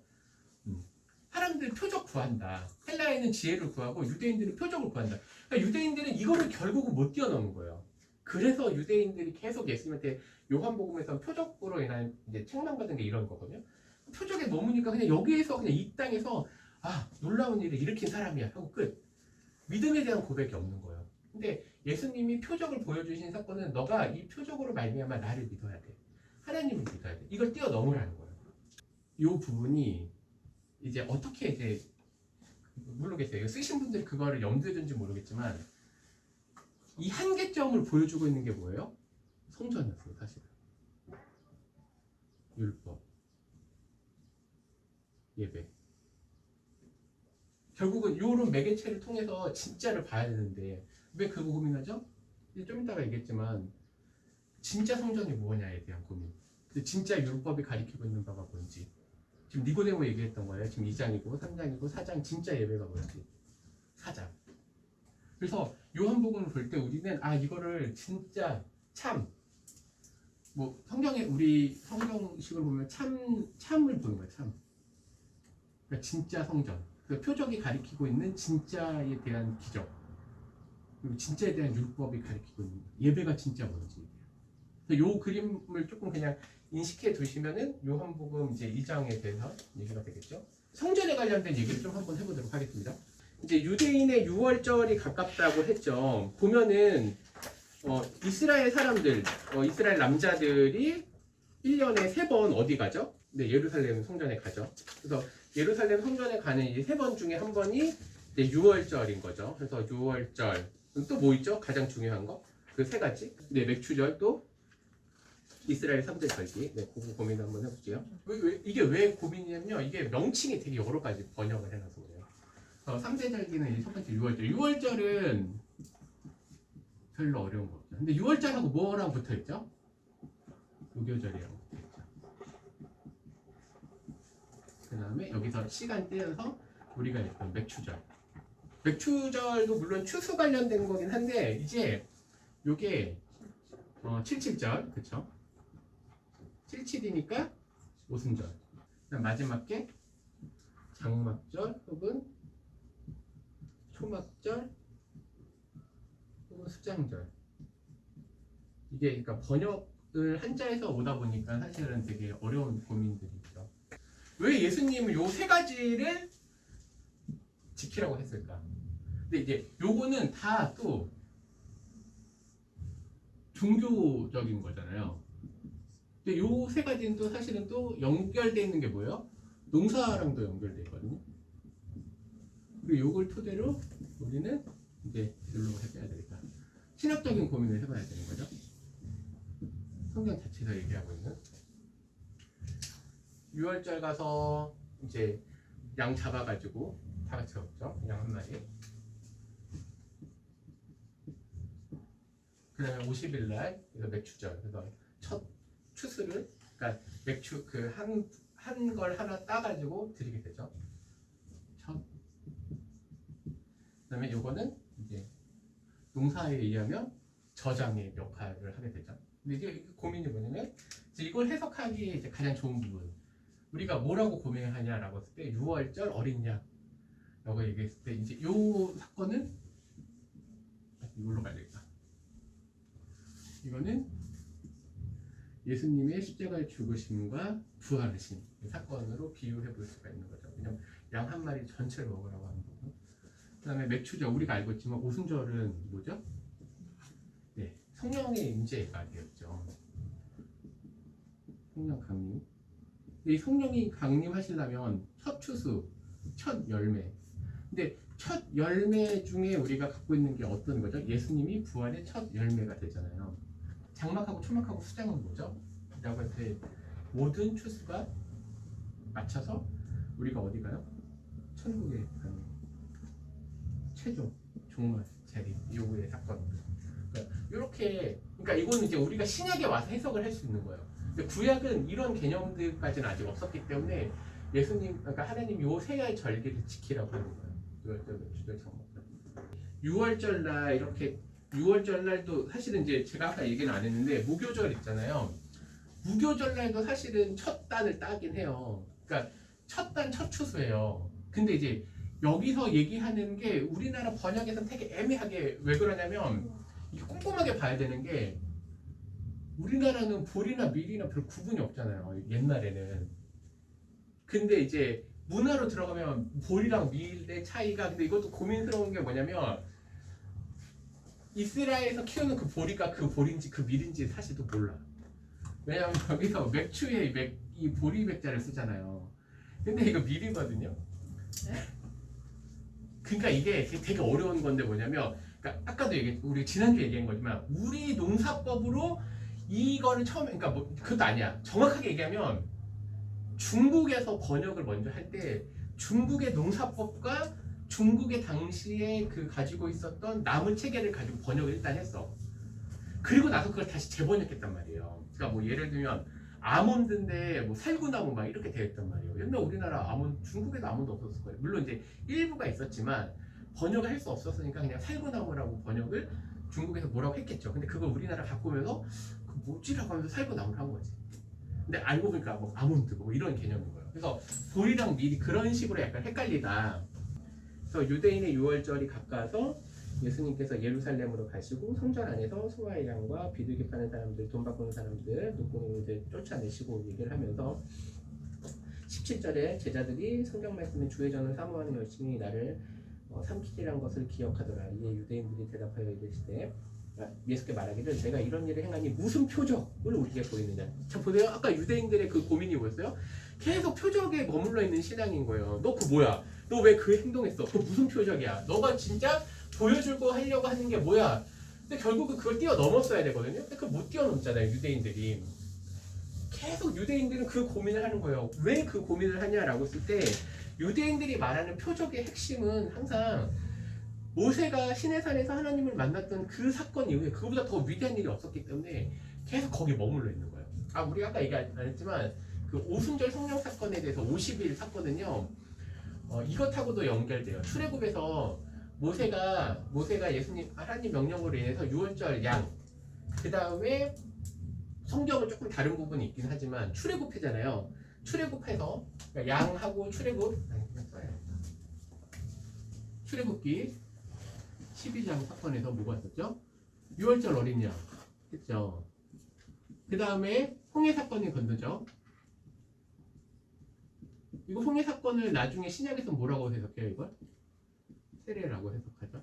사람들 표적 구한다. 헬라인은 지혜를 구하고 유대인들은 표적을 구한다. 그러니까 유대인들은 이거를 결국은 못 뛰어넘는 거예요. 그래서 유대인들이 계속 예수님한테 요한복음에서 표적으로 인한 이제 책망받은 게 이런 거거든요. 표적에 머무니까 그냥 여기에서 그냥 이 땅에서 놀라운 일을 일으킨 사람이야 하고 끝. 믿음에 대한 고백이 없는 거예요. 근데 예수님이 표적을 보여주신 사건은 너가 이 표적으로 말미암아 나를 믿어야 돼. 하나님을 믿어야 돼. 이걸 뛰어넘으라는 거예요. 이 부분이 이제 어떻게 이제 모르겠어요. 쓰신 분들이 그거를 염두에 둔지 모르겠지만 이 한계점을 보여주고 있는 게 뭐예요? 성전이었어요, 사실. 율법, 예배. 결국은 이런 매개체를 통해서 진짜를 봐야 되는데 왜 그거 고민하죠? 이제 좀 이따가 얘기했지만 진짜 성전이 뭐냐에 대한 고민. 근데 진짜 율법이 가리키고 있는 바가 뭔지. 지금 니고데모 얘기했던 거예요. 지금 2장이고 3장이고 4장 진짜 예배가 뭔지. 4장. 그래서 요한복음을 볼 때 우리는 이거를 진짜 참 뭐 성경에 우리 성경식으로 보면 참을 보는 거예요. 참. 그러니까 진짜 성전. 그 표적이 가리키고 있는 진짜에 대한 기적. 그리고 진짜에 대한 율법이 가리키고 있는 예배가 진짜 뭔지. 요 그림을 조금 그냥 인식해 두시면은 요한복음 이제 2장에 대해서 얘기가 되겠죠. 성전에 관련된 얘기를 좀 한번 해보도록 하겠습니다. 이제 유대인의 유월절이 가깝다고 했죠. 보면은 이스라엘 사람들, 이스라엘 남자들이 1년에 3번 어디 가죠? 네, 예루살렘 성전에 가죠. 그래서 예루살렘 성전에 가는 이 3번 중에 한 번이 유월절인 거죠. 그래서 유월절 또 뭐 있죠? 가장 중요한 거? 그 3가지. 네, 맥추절 또 이스라엘 3대 절기. 네, 그거 고민 한번 해볼게요. 이게 왜 고민이냐면요. 이게 명칭이 되게 여러 가지 번역을 해놔서 그래요. 3대 절기는 이제 첫 번째 6월절. 6월절은 별로 어려운 거 없죠. 근데 6월절하고 뭐랑 붙어 있죠? 무교절이라고 붙어 있죠. 그 다음에 여기서 시간 떼어서 우리가 했던 맥추절. 맥추절도 물론 추수 관련된 거긴 한데 이제 요게 77절, 그쵸? 77이니까 오순절. 그다음 마지막 게 장막절 혹은 초막절 혹은 수장절. 이게 그러니까 번역을 한자에서 오다 보니까 사실은 되게 어려운 고민들이 있죠. 왜 예수님은 요 3가지를 지키라고 했을까? 근데 이제 요거는 다 또 종교적인 거잖아요. 근데 요 3가지는 또 사실은 또 연결되어 있는 게 뭐예요? 농사랑도 연결되어 있거든요. 그리고 요걸 토대로 우리는 이제 일로 해줘야 되니까 신학적인 고민을 해봐야 되는 거죠. 성경 자체에서 얘기하고 있는 6월절 가서 이제 양 잡아가지고 다 같이 먹죠. 양 한 마리. 그 다음에 50일 날 그래서 맥추절. 그래서 첫 추수를 그러니까 맥추 그 한 걸 하나 따가지고 드리게 되죠. 첫. 그다음에 요거는 이제 농사에 의하면 저장의 역할을 하게 되죠. 근데 이제 고민이 뭐냐면 이제 이걸 해석하기에 이제 가장 좋은 부분 우리가 뭐라고 고민을 하냐라고 했을 때 6월절 어린 양라고 얘기했을 때 이제 요 사건은 이걸로 가야 되겠다. 이거는 예수님의 십자가의 죽으심과 부활하신 사건으로 비유해 볼 수가 있는 거죠. 왜냐면 양 한 마리 전체를 먹으라고 하는 거고. 그 다음에 맥추절 우리가 알고 있지만 오순절은 뭐죠? 네, 성령의 임재가 되었죠. 성령 강림. 이 성령이 강림하시려면 첫 추수, 첫 열매. 근데 첫 열매 중에 우리가 갖고 있는 게 어떤 거죠? 예수님이 부활의 첫 열매가 되잖아요. 장막하고 초막하고 수장은 뭐죠? 라고 할 때 모든 추수가 맞춰서 우리가 어디 가요? 천국에 가는 최종 종말 재림 요구의 사건. 그러니까 이렇게 그러니까 이거는 이제 우리가 신약에 와서 해석을 할 수 있는 거예요. 근데 구약은 이런 개념들까지는 아직 없었기 때문에 예수님 그러니까 하나님 요 세 가지 절기를 지키라고 하는 거예요. 6월절, 주절, 장막절. 6월절 날 이렇게 6월절 날도 사실은 이제 제가 아까 얘기는 안 했는데 무교절 있잖아요. 무교절 날도 사실은 첫 단을 따긴 해요. 그러니까 첫 단 첫 추수예요. 근데 이제 여기서 얘기하는 게 우리나라 번역에서는 되게 애매하게 왜 그러냐면 이게 꼼꼼하게 봐야 되는 게 우리나라는 볼이나 밀이나 별 구분이 없잖아요. 옛날에는. 근데 이제 문화로 들어가면 볼이랑 밀의 차이가 근데 이것도 고민스러운 게 뭐냐면 이스라엘에서 키우는 그 보리가 그 보리인지 그 밀인지 사실도 몰라. 왜냐면 여기서 맥추에 이 보리 백자를 쓰잖아요. 근데 이거 밀이거든요. 그러니까 이게 되게 어려운 건데 뭐냐면 그러니까 아까도 우리 지난주에 얘기한 거지만 우리 농사법으로 이거를 처음에 그러니까 뭐 그것도 아니야. 정확하게 얘기하면 중국에서 번역을 먼저 할 때 중국의 농사법과 중국의 당시에 그 가지고 있었던 나무 체계를 가지고 번역을 일단 했어. 그리고 나서 그걸 다시 재번역했단 말이에요. 그러니까 뭐 예를 들면 아몬드인데 뭐 살구나무 막 이렇게 되어 있단 말이에요. 옛날 우리나라 아몬드 중국에도 아몬드 없었을 거예요. 물론 이제 일부가 있었지만 번역을 할 수 없었으니까 그냥 살구나무라고 번역을 중국에서 뭐라고 했겠죠. 근데 그걸 우리나라 갖고 오면서 그 뭐지라고 하면서 살구나무를 한 거지. 근데 알고 보니까 뭐 아몬드 뭐 이런 개념인 거예요. 그래서 볼이랑 밀이 그런 식으로 약간 헷갈리다. 그래서 유대인의 6월절이 가까워서 예수님께서 예루살렘으로 가시고 성전 안에서 소와의 양과 비둘기 파는 사람들, 돈 바꾸는 사람들, 노꾼이들 쫓아내시고 얘기를 하면서 17절에 제자들이 성경 말씀에 주의 전을 사모하는 열심히 나를 삼키리란 것을 기억하더라. 이에 유대인들이 대답하여 이르시되 예수께 말하기를 내가 이런 일을 행하니 무슨 표적을 우리에게 보이느냐. 자 보세요. 아까 유대인들의 그 고민이 뭐였어요? 계속 표적에 머물러 있는 신앙인 거예요. 너 그 뭐야? 너 왜 그 행동했어? 그 무슨 표적이야? 너가 진짜 보여줄 거 하려고 하는 게 뭐야? 근데 결국은 그걸 뛰어넘었어야 되거든요. 근데 그걸 못 뛰어넘잖아요. 유대인들이. 계속 유대인들은 그 고민을 하는 거예요. 왜 그 고민을 하냐라고 했을 때 유대인들이 말하는 표적의 핵심은 항상 모세가 시내산에서 하나님을 만났던 그 사건 이후에 그거보다 더 위대한 일이 없었기 때문에 계속 거기에 머물러 있는 거예요. 아 우리가 아까 얘기 안 했지만 그 오순절 성령 사건에 대해서 50일 사건은요 이것하고도 연결돼요. 출애굽에서 모세가 예수님 하나님 명령으로 인해서 6월절 양 그 다음에 성경은 조금 다른 부분이 있긴 하지만 출애굽해잖아요. 출애굽해서 그러니까 양하고 출애굽기 12장 사건에서 뭐가 있었죠? 6월절 어린 양 했죠. 그 다음에 홍해 사건이 건드죠. 이거 홍해 사건을 나중에 신약에서 뭐라고 해석해요? 이걸? 세례라고 해석하죠.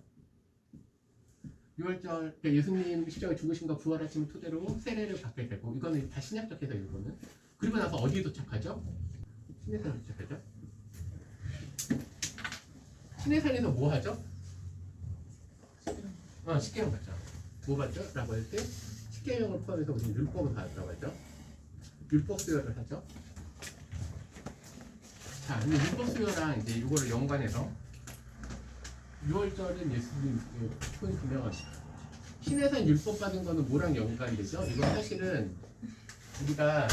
6월절 그러니까 예수님 십자가에 죽으심과 부활하심을 토대로 세례를 받게 되고 이거는 다 신약적 해서 이거는 그리고 나서 어디에 도착하죠? 시내산에 도착하죠. 시내산에서 뭐 하죠? 십계명 봤죠. 뭐 봤죠? 라고 할 때 십계명을 포함해서 우리 율법을 봤다고 했죠. 율법 수요를 하죠. 자, 근데 율법 수요랑 이제 이거를 연관해서 6월절은 예수님 포인트면 신에서 율법 받은 거는 뭐랑 연관이 되죠? 이건 사실은 우리가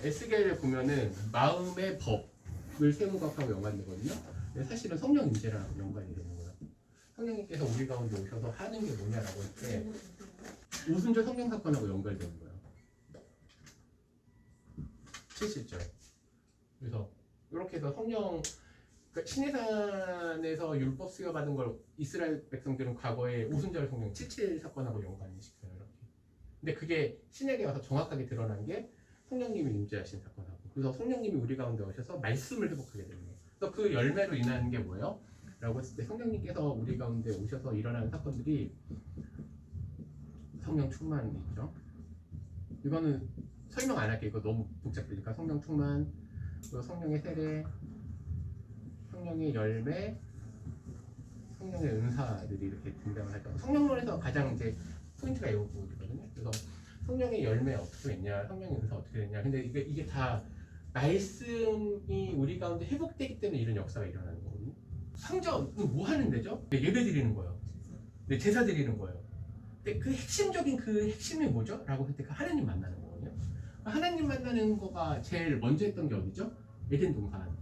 에스겔에 보면은 마음의 법을 세운 것하고 연관되거든요. 근데 사실은 성령 임재랑 연관이 되는 거예요. 성령님께서 우리 가운데 오셔서 하는 게 뭐냐라고 할 때 오순절 성령 사건하고 연결되는 거예요. 7실절. 그래서 이렇게 해서 성령 그러니까 시내산에서 율법 수여받은 걸 이스라엘 백성들은 과거에 오순절 성령 77 사건하고 연관이 시켜요. 이렇게. 근데 그게 신에게 와서 정확하게 드러난 게 성령님이 임재하신 사건하고 그래서 성령님이 우리 가운데 오셔서 말씀을 회복하게 되는 거예요. 그래서 그 열매로 인하는 게 뭐예요? 라고 했을 때 성령님께서 우리 가운데 오셔서 일어나는 사건들이 성령 충만이죠. 이거는 설명 안 할게요. 이거 너무 복잡하니까 성령 충만, 그리고 성령의 세례, 성령의 열매, 성령의 은사들이 이렇게 등장을 하죠. 성령론에서 가장 이제 포인트가 이 부분이거든요. 그래서 성령의 열매 어떻게 됐냐, 성령의 은사 어떻게 됐냐. 근데 이게 다 말씀이 우리 가운데 회복되기 때문에 이런 역사가 일어나는 거거든요. 성전은 뭐 하는 데죠? 예배 드리는 거예요. 제사 드리는 거예요. 근데 그 핵심적인 그 핵심이 뭐죠? 라고 할 때 그 하나님 만나는 거거든요. 하나님 만나는 거가 제일 먼저 했던 게 어디죠? 에덴 동산.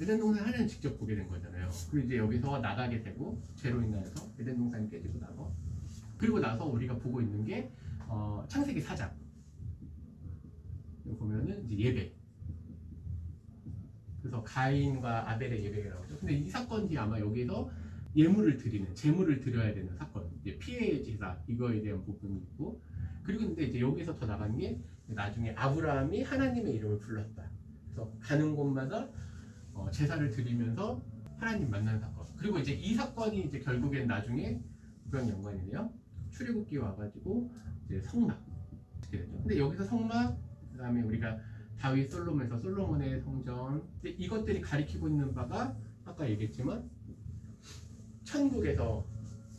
에덴 동산 하나님 직접 보게 된 거잖아요. 그리고 이제 여기서 나가게 되고 죄로 인해서 에덴 동산이 깨지고 나서 그리고 나서 우리가 보고 있는 게 창세기 4장. 여기 보면은 이제 예배. 그래서 가인과 아벨의 예배가 나오죠. 근데 이 사건이 아마 여기서 예물을 드리는, 제물을 드려야 되는 사건, 이제 피해 제사 이거에 대한 부분이 있고, 그리고 근데 이제 여기서 더 나간 게 나중에 아브라함이 하나님의 이름을 불렀다. 그래서 가는 곳마다 제사를 드리면서 하나님 만나는 사건. 그리고 이제 이 사건이 이제 결국엔 나중에 그런 연관이네요. 출애굽기 와가지고 이제 성막 이렇게 되죠. 근데 여기서 성막, 그다음에 우리가 다윗 솔로몬에서 솔로몬의 성전, 이것들이 가리키고 있는 바가 아까 얘기했지만 천국에서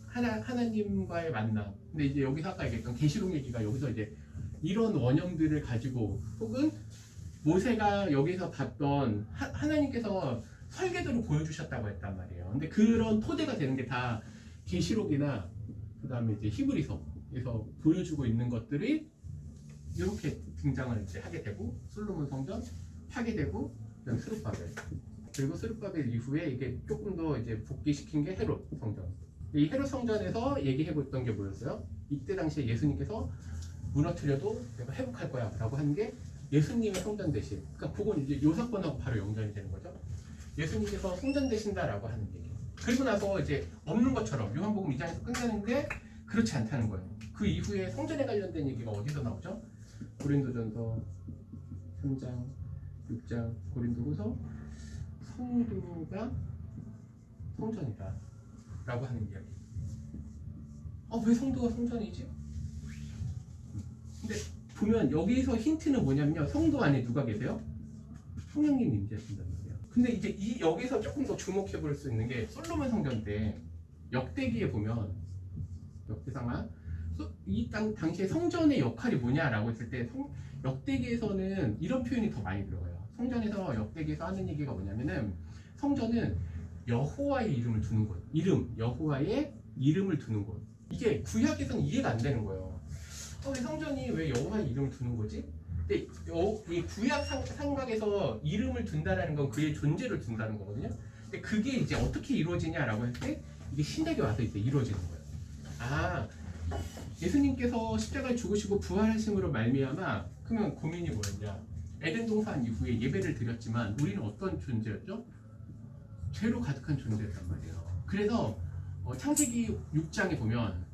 하나님과의 만남. 근데 이제 여기서 아까 얘기했던 계시록 얘기가 여기서 이제 이런 원형들을 가지고 혹은 모세가 여기서 봤던 하나님께서 설계도를 보여주셨다고 했단 말이에요. 근데 그런 토대가 되는 게 다 계시록이나 그다음에 이제 히브리서에서 보여주고 있는 것들이 이렇게 등장을 이제 하게 되고 솔로몬 성전 파괴되고 그다음 스룹바벨 그리고 스룹바벨 이후에 이게 조금 더 이제 복귀시킨 게 헤롯 성전. 이 헤롯 성전에서 얘기해봤던 게 뭐였어요? 이때 당시에 예수님께서 무너뜨려도 내가 회복할 거야라고 한 게 예수님의 성전 대신. 그러니까 그건 이제 요 사건하고 바로 연결이 되는 거죠. 예수님께서 성전 되신다라고 하는 얘기. 그리고 나서 이제 없는 것처럼 요한복음 2장에서 끝나는데 그렇지 않다는 거예요. 그 이후에 성전에 관련된 얘기가 어디서 나오죠? 고린도전서 3장, 6장, 고린도후서 성도가 성전이다 라고 하는 이야기. 왜 성도가 성전이지? 근데 보면 여기서 힌트는 뭐냐면요, 성도 안에 누가 계세요? 성령님 임재하신다는 거예요. 근데 이제 여기서 조금 더 주목해 볼 수 있는 게 솔로몬 성전 때 역대기에 보면 역대상하 이 당시에 성전의 역할이 뭐냐라고 했을 때 역대기에서는 이런 표현이 더 많이 들어가요. 성전에서 역대기에서 하는 얘기가 뭐냐면은 성전은 여호와의 이름을 두는 곳, 여호와의 이름을 두는 곳. 이게 구약에서는 이해가 안 되는 거예요. 이 성전이 왜 여호와의 이름을 두는 거지? 근데 이 구약 상각에서 이름을 둔다라는 건 그의 존재를 둔다는 거거든요. 근데 그게 이제 어떻게 이루어지냐라고 할 때 이게 신에게 와서 이제 이루어지는 거예요. 예수님께서 십자가에 죽으시고 부활하심으로 말미암아 그러면 고민이 뭐였냐? 에덴 동산 이후에 예배를 드렸지만 우리는 어떤 존재였죠? 죄로 가득한 존재였단 말이에요. 그래서 창세기 6장에 보면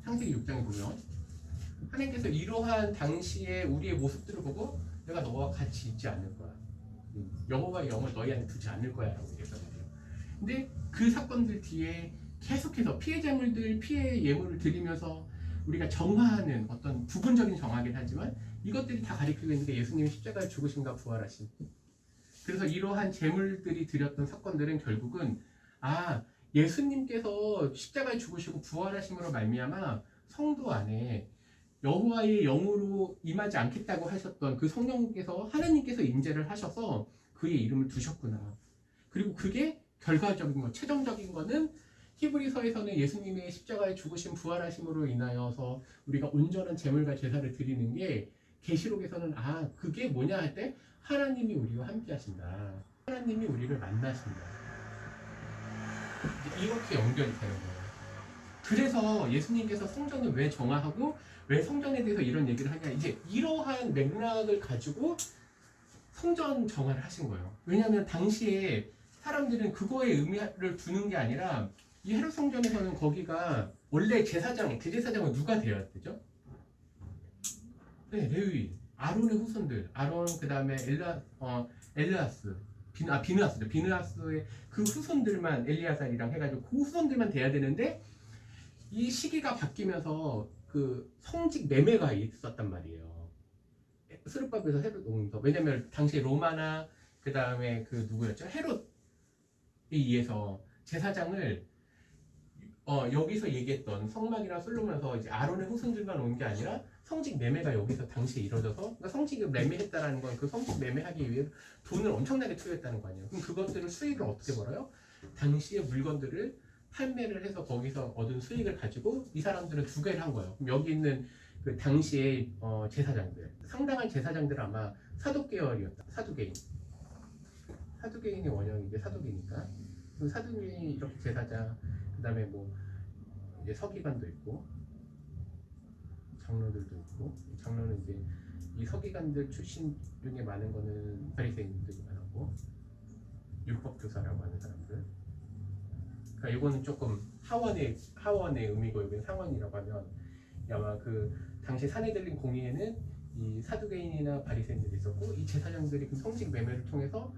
하나님께서 이러한 당시에 우리의 모습들을 보고 내가 너와 같이 있지 않을 거야. 여호와의 영을 너희 안에 두지 않을 거야 라고 얘기했단 말이에요. 근데 그 사건들 뒤에 계속해서 피해 제물들, 피해 예물을 드리면서 우리가 정화하는 어떤 부분적인 정화긴 하지만 이것들이 다 가리키고 있는 게 예수님이 십자가에 죽으심과 부활하심. 그래서 이러한 제물들이 드렸던 사건들은 결국은 예수님께서 십자가에 죽으시고 부활하심으로 말미암아 성도 안에 여호와의 영으로 임하지 않겠다고 하셨던 그 성령께서 하나님께서 임재를 하셔서 그의 이름을 두셨구나. 그리고 그게 결과적인 거, 최종적인 거는 히브리서에서는 예수님의 십자가에 죽으신 부활하심으로 인하여서 우리가 온전한 제물과 제사를 드리는 게, 계시록에서는 그게 뭐냐 할 때 하나님이 우리와 함께 하신다. 하나님이 우리를 만나신다. 이렇게 연결이 되는 거예요. 그래서 예수님께서 성전을 왜 정화하고 왜 성전에 대해서 이런 얘기를 하냐, 이제 이러한 맥락을 가지고 성전 정화를 하신 거예요. 왜냐하면 당시에 사람들은 그거에 의미를 두는 게 아니라, 이 헤롯 성전에서는 거기가 원래 제사장, 대제사장은 누가 되어야 되죠? 네, 레위, 아론의 후손들, 아론, 그 다음에 엘리아스, 비느하스죠. 비느하스의 그 후손들만, 엘리아살이랑 해가지고 그 후손들만 돼야 되는데, 이 시기가 바뀌면서 그 성직 매매가 있었단 말이에요. 스룹바벨에서 헤롯 옮겨서. 왜냐면 당시 로마나 그 다음에 그 누구였죠? 헤롯에 의해서 제사장을 여기서 얘기했던 성막이나 솔로몬에서 이제 아론의 후손들만 온 게 아니라 성직 매매가 여기서 당시에 이루어져서, 그러니까 성직을 매매했다라는 건 그 성직 매매하기 위해 돈을 엄청나게 투여했다는 거 아니에요. 그럼 그것들을 수익을 어떻게 벌어요? 당시의 물건들을 판매를 해서 거기서 얻은 수익을 가지고 이 사람들은 두 개를 한 거예요. 그럼 여기 있는 그 당시의 제사장들, 상당한 제사장들은 아마 사독계열이었다. 사두개인이 원형이 이제 사두개니까. 사두개인이 이렇게 제사장, 그 다음에 뭐 이제 서기관도 있고 장로들도 있고, 장로는 이제 이 서기관들 출신 중에 많은 거는 바리새인들이 많았고, 율법교사라고 하는 사람들. 그러니까 이거는 조금 하원의 의미고, 여기는 상원이라고 하면 아마 그 당시 사내들린 공의에는 이 사두개인이나 바리새인들이 있었고, 이 제사장들이 그 성직 매매를 통해서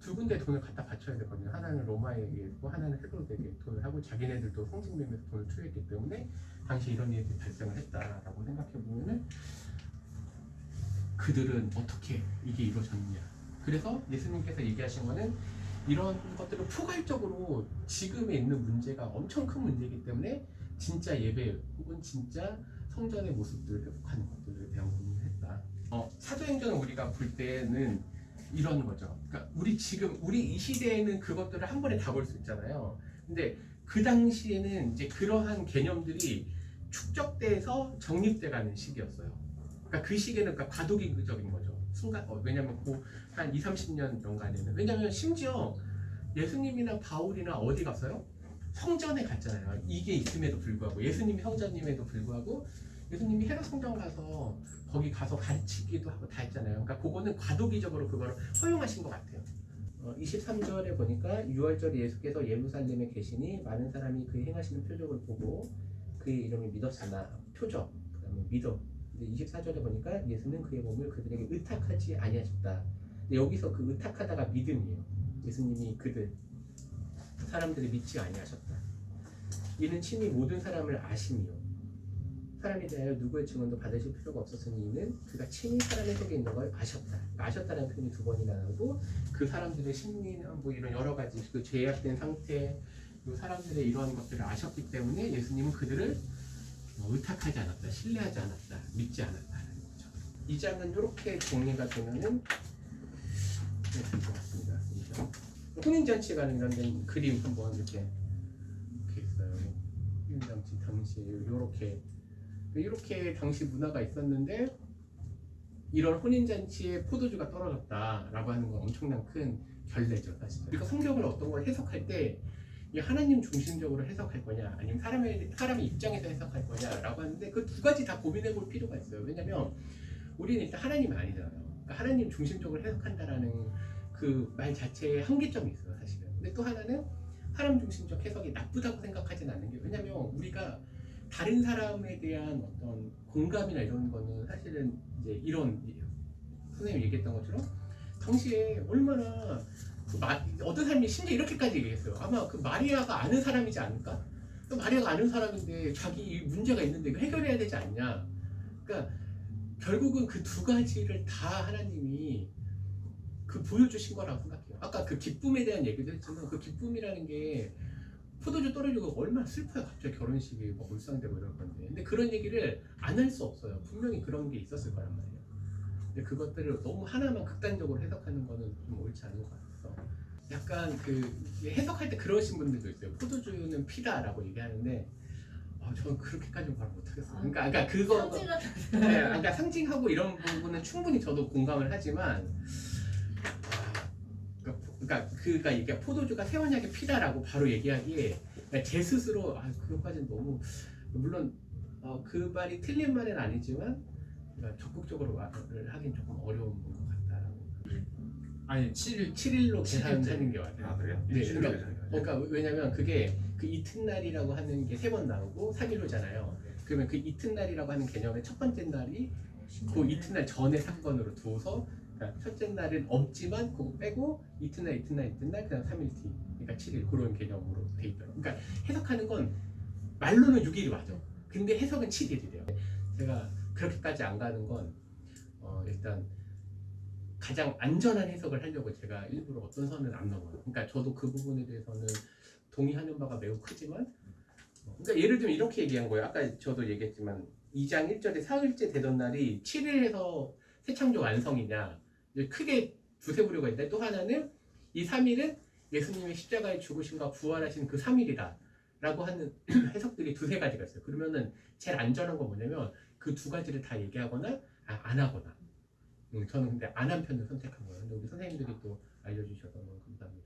두 군데 돈을 갖다 바쳐야 되거든요. 하나는 로마에게 있고 하나는 헤롯에게 돈을 하고, 자기네들도 성직 매매에서 돈을 투여했기 때문에 당시 이런 일이 발생을 했다라고 생각해 보면은, 그들은 어떻게 이게 이루어졌느냐. 그래서 예수님께서 얘기하신 거는 이런 것들을 포괄적으로 지금에 있는 문제가 엄청 큰 문제이기 때문에 진짜 예배 혹은 진짜 성전의 모습들을 회복하는 것들에 대한 고민을 했다. 사도행전을 우리가 볼 때는 이런 거죠. 그러니까 우리 이 시대에는 그것들을 한 번에 다 볼 수 있잖아요. 근데 그 당시에는 이제 그러한 개념들이 축적돼서 정립돼가는 시기였어요. 그러니까 그 시기에는 그러니까 과도기적인 거죠. 순간 왜냐면 한 20-30년 연간에는, 왜냐면 심지어 예수님이나 바울이나 어디 갔어요? 성전에 갔잖아요. 이게 있음에도 불구하고, 예수님이 성전임에도 불구하고 예수님이 헤롯 성전 가서 거기 가서 가르치기도 하고 다 했잖아요. 그러니까 그거는 과도기적으로 그거를 허용하신 것 같아요. 23절에 보니까 6월절에 예수께서 예루살렘에 계시니 많은 사람이 그의 행하시는 표적을 보고 그의 이름을 믿었으나, 표적, 그 다음에 믿어. 근데 24절에 보니까 예수는 그의 몸을 그들에게 의탁하지 아니하셨다. 근데 여기서 그 의탁하다가 믿음이에요. 예수님이 사람들이 믿지 아니하셨다. 이는 친히 모든 사람을 아심이요, 사람에 대하여 누구의 증언도 받으실 필요가 없었으니 이는 그가 친히 사람의 속에 있는 걸 아셨다. 아셨다는 표현이 두 번이나 나오고, 그 사람들의 심리나 뭐 이런 여러 가지 그 죄악된 상태, 그 사람들의 이러한 것들을 아셨기 때문에 예수님은 그들을 의탁하지 않았다, 신뢰하지 않았다, 믿지 않았다는 거죠. 이 장은 이렇게 정리가 되면은 될 것 같습니다. 혼인잔치에 가는 이런 그림 한번 이렇게 있어요. 혼인잔치 당시에 이렇게 당시 문화가 있었는데, 이런 혼인잔치에 포도주가 떨어졌다라고 하는 건 엄청난 큰 결례죠, 사실. 그러니까 성경을 어떤 걸 해석할 때 하나님 중심적으로 해석할 거냐, 아니면 사람의 입장에서 해석할 거냐라고 하는데, 그 두 가지 다 고민해 볼 필요가 있어요. 왜냐면 우리는 일단 하나님이 아니잖아요. 그러니까 하나님 중심적으로 해석한다라는 그 말 자체에 한계점이 있어요, 사실은. 근데 또 하나는 사람 중심적 해석이 나쁘다고 생각하진 않는 게, 왜냐면 우리가 다른 사람에 대한 어떤 공감이나 이런 거는 사실은 이제 이런 선생님이 얘기했던 것처럼 당시에 얼마나 어떤 사람이 심지어 이렇게까지 얘기했어요. 아마 그 마리아가 아는 사람이지 않을까? 마리아가 아는 사람인데 자기 문제가 있는데 이거 해결해야 되지 않냐? 그러니까 결국은 그 두 가지를 다 하나님이 보여주신 거라고 생각해요. 아까 그 기쁨에 대한 얘기도 했지만, 그 기쁨이라는 게 포도주 떨어지고 얼마나 슬퍼요. 갑자기 결혼식이 뭐 울상되고 이럴 건데. 근데 그런 얘기를 안 할 수 없어요. 분명히 그런 게 있었을 거란 말이에요. 근데 그것들을 너무 하나만 극단적으로 해석하는 거는 좀 옳지 않은 것 같아서 약간 그 해석할 때 그러신 분들도 있어요. 포도주는 피다라고 얘기하는데 저는 그렇게까지는 말 못하겠어요. 그러니까 그거 상징 같은 네, 그러니까 상징하고 이런 부분은 충분히 저도 공감을 하지만 그러니까 이게 포도주가 세원약의 피다라고 바로 얘기하기에 그러니까 제 스스로 그것까지는 너무 물론 그 말이 틀린 말은 아니지만 그러니까 적극적으로 말을 하긴 조금 어려운 것 같다라고. 아니 7일 7일로 계산하는 게 맞아요. 아 그래요? 네, 일주일로 계산해요? 그러니까 왜냐면 그게 그 이튿날이라고 하는 게 3번 나오고 3일로잖아요. 그러면 그 이튿날이라고 하는 개념의 첫 번째 날이 그 이튿날 전의 사건으로 두어서 그러니까 첫째 날은 없지만 그거 빼고 이튿날 그다음 3일 뒤 그러니까 7일 그런 개념으로 돼 있더라고요. 그러니까 해석하는 건 말로는 6일이 맞아. 근데 해석은 7일이래요. 제가 그렇게까지 안 가는 건 일단 가장 안전한 해석을 하려고 제가 일부러 어떤 선을 안 넘어요. 그러니까 저도 그 부분에 대해서는 동의하는 바가 매우 크지만 그러니까 예를 들면 이렇게 얘기한 거예요. 아까 저도 얘기했지만 2장 1절에 사흘째 되던 날이 7일에서 새창조 완성이냐 이제 크게 두세 부류가 있는데 또 하나는 이 3일은 예수님의 십자가에 죽으심과 부활하신 그 3일이다 라고 하는 해석들이 두세 가지가 있어요. 그러면은 제일 안전한 건 뭐냐면 그 두 가지를 다 얘기하거나 안 하거나 저는 근데 안 한 편을 선택한 거예요. 근데 우리 선생님들이 또 알려주셔서 너무 감사합니다.